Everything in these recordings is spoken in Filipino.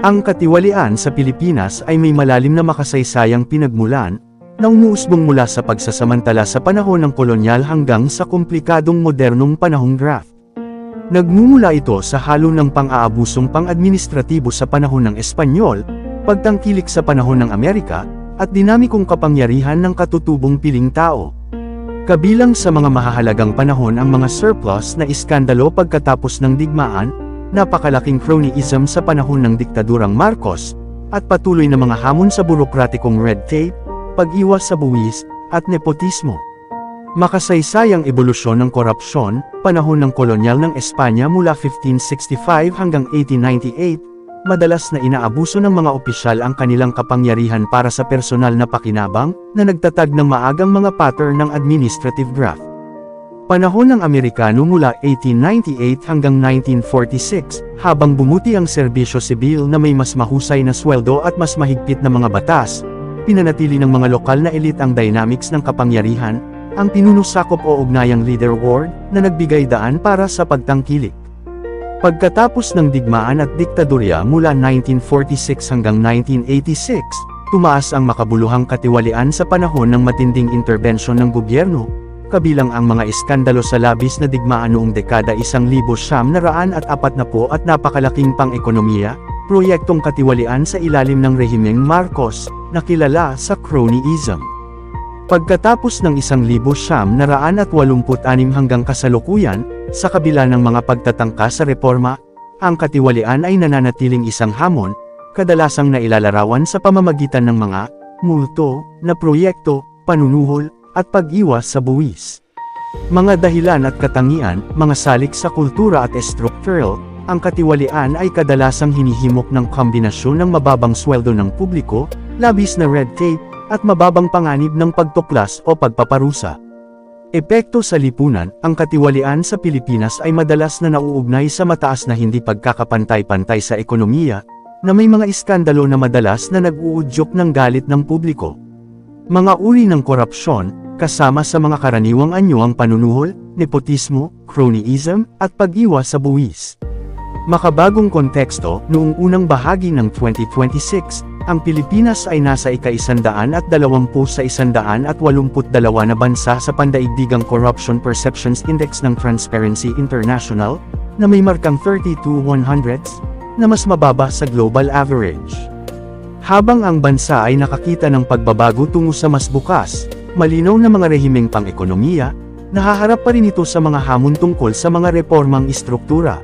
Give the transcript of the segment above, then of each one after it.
Ang katiwalian sa Pilipinas ay may malalim na makasaysayang pinagmulan, na umuusbong mula sa pagsasamantala sa panahon ng kolonyal hanggang sa komplikadong modernong panahong draft. Nagmumula ito sa halo ng pang-aabusong pang-administratibo sa panahon ng Espanyol, pagtangkilik sa panahon ng Amerika, at dinamikong kapangyarihan ng katutubong piling tao. Kabilang sa mga mahahalagang panahon ang mga surplus na iskandalo pagkatapos ng digmaan, napakalaking cronyism sa panahon ng diktadurang Marcos, at patuloy na mga hamon sa burokratikong red tape, pag-iwas sa buwis, at nepotismo. Makasaysayang ebolusyon ng korupsyon, panahon ng kolonyal ng Espanya mula 1565 hanggang 1898, madalas na inaabuso ng mga opisyal ang kanilang kapangyarihan para sa personal na pakinabang, na nagtatag ng maagang mga pattern ng administrative graft. Panahon ng Amerikano mula 1898 hanggang 1946, habang bumuti ang serbisyo sibil na may mas mahusay na sweldo at mas mahigpit na mga batas, pinanatili ng mga lokal na elite ang dynamics ng kapangyarihan, ang pinunusakop o ugnayang leader ward, na nagbigay daan para sa pagtangkilik. Pagkatapos ng digmaan at diktadurya mula 1946 hanggang 1986, tumaas ang makabuluhang katiwalian sa panahon ng matinding interbensyon ng gobyerno, kabilang ang mga iskandalo sa labis na digmaan noong dekada 1940 at napakalaking pang-ekonomiya, proyektong katiwalian sa ilalim ng rehimeng Marcos, na kilala sa cronyism. Pagkatapos ng 1986 hanggang kasalukuyan, sa kabila ng mga pagtatangka sa reforma, ang katiwalian ay nananatiling isang hamon, kadalasang nailalarawan sa pamamagitan ng mga multo na proyekto, panunuhol, at pag-iwas sa buwis. Mga dahilan at katangian, mga salik sa kultura at estruktural, ang katiwalian ay kadalasang hinihimok ng kombinasyon ng mababang sweldo ng publiko, labis na red tape, at mababang panganib ng pagtuklas o pagpaparusa. Epekto sa lipunan, ang katiwalian sa Pilipinas ay madalas na nauugnay sa mataas na hindi pagkakapantay-pantay sa ekonomiya, na may mga iskandalo na madalas na nag-uudyok ng galit ng publiko. Mga uri ng korupsyon, kasama sa mga karaniwang anyo ang panunuhol, nepotismo, cronyism, at pag-iwas sa buwis. Makabagong konteksto, noong unang bahagi ng 2026, ang Pilipinas ay nasa ika-120 sa 182 na bansa sa pandaigdigang Corruption Perceptions Index ng Transparency International, na may markang 32/100, na mas mababa sa global average. Habang ang bansa ay nakakita ng pagbabago tungo sa mas bukas, malinaw na mga rehimeng pang-ekonomiya, nahaharap pa rin ito sa mga hamon tungkol sa mga reformang istruktura.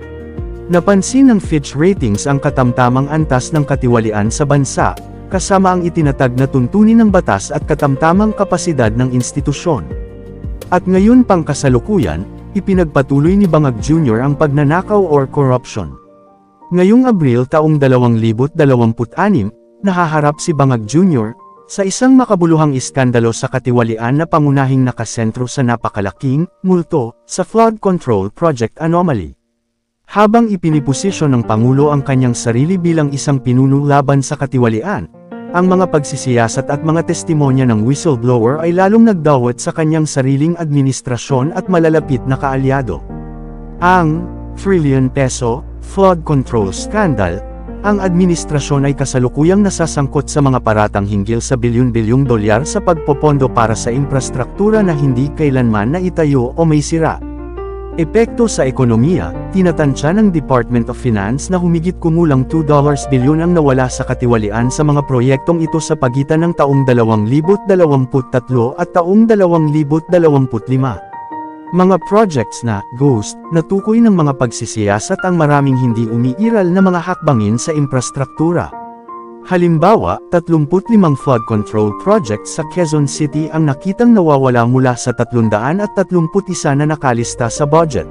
Napansin ng Fitch Ratings ang katamtamang antas ng katiwalian sa bansa, kasama ang itinatag na tuntunin ng batas at katamtamang kapasidad ng institusyon. At ngayon pang kasalukuyan, ipinagpatuloy ni Bangag Jr. ang pagnanakaw or corruption. Ngayong Abril taong 2026, nahaharap si Bangag Jr. sa isang makabuluhang iskandalo sa katiwalian na pangunahing nakasentro sa napakalaking multo sa flood control project anomaly. Habang ipiniposisyon ng Pangulo ang kanyang sarili bilang isang pinuno laban sa katiwalian, ang mga pagsisiyasat at mga testimonya ng whistleblower ay lalong nagdawat sa kanyang sariling administrasyon at malalapit na kaalyado. Ang trillion peso flood control scandal, ang administrasyon ay kasalukuyang nasasangkot sa mga paratang hinggil sa bilyon-bilyong dolyar sa pagpopondo para sa infrastruktura na hindi kailanman naitayo o may sira. Epekto sa ekonomiya, tinatansya ng Department of Finance na humigit kumulang $2 bilyon ang nawala sa katiwalian sa mga proyektong ito sa pagitan ng taong 2023 at taong 2025. Mga projects na ghost na tukoy ng mga pagsisiyasat ang maraming hindi umiiral na mga hakbangin sa infrastruktura. Halimbawa, 35 flood control projects sa Quezon City ang nakitang nawawala mula sa 331 na nakalista sa budget.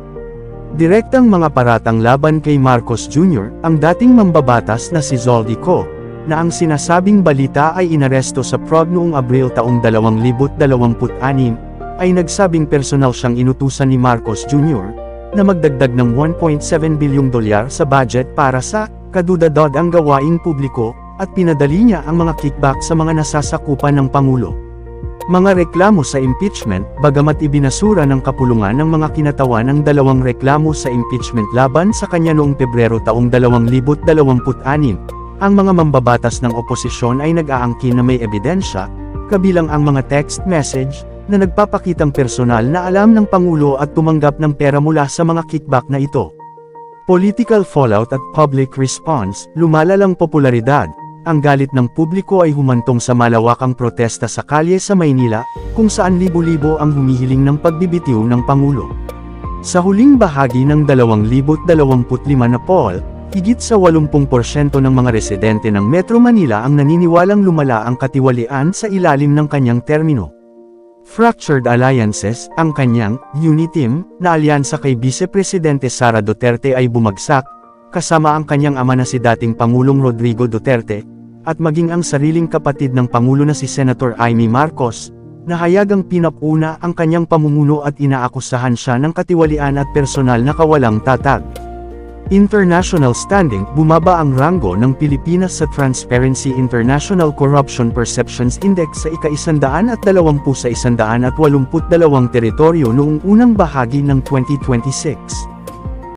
Direktang mga paratang laban kay Marcos Jr., ang dating mambabatas na si Zoldy Co., na ang sinasabing balita ay inaresto sa Prague noong Abril taong 2026, ay nagsabing personal siyang inutusan ni Marcos Jr. na magdagdag ng $1.7 bilyong sa budget para sa kadudadod-ang gawaing publiko, at pinadali niya ang mga kickback sa mga nasasakupan ng Pangulo. Mga reklamo sa impeachment, bagamat ibinasura ng kapulungan ng mga kinatawan ang 2 reklamo sa impeachment laban sa kanya noong Pebrero taong 2026, Ang mga mambabatas ng oposisyon ay nag-aangkin na may ebidensya, kabilang ang mga text message, na nagpapakitang personal na alam ng Pangulo at tumanggap ng pera mula sa mga kickback na ito. Political fallout at public response, lumalalang popularidad. Ang galit ng publiko ay humantong sa malawakang protesta sa kalye sa Maynila, kung saan libo-libo ang humihiling ng pagbibitiw ng Pangulo. Sa huling bahagi ng 2025 na poll, higit sa 80% ng mga residente ng Metro Manila ang naniniwalang lumala ang katiwalian sa ilalim ng kanyang termino. Fractured Alliances, ang kanyang Uniteam, na alyansa kay Vice Presidente Sara Duterte ay bumagsak, kasama ang kanyang ama na si dating Pangulong Rodrigo Duterte, at maging ang sariling kapatid ng Pangulo na si Senator Amy Marcos, na hayagang pinapuna ang kanyang pamumuno at inaakusahan siya ng katiwalian at personal na kawalang tatag. International standing, bumaba ang ranggo ng Pilipinas sa Transparency International Corruption Perceptions Index sa ika-120 sa 182 teritoryo noong unang bahagi ng 2026.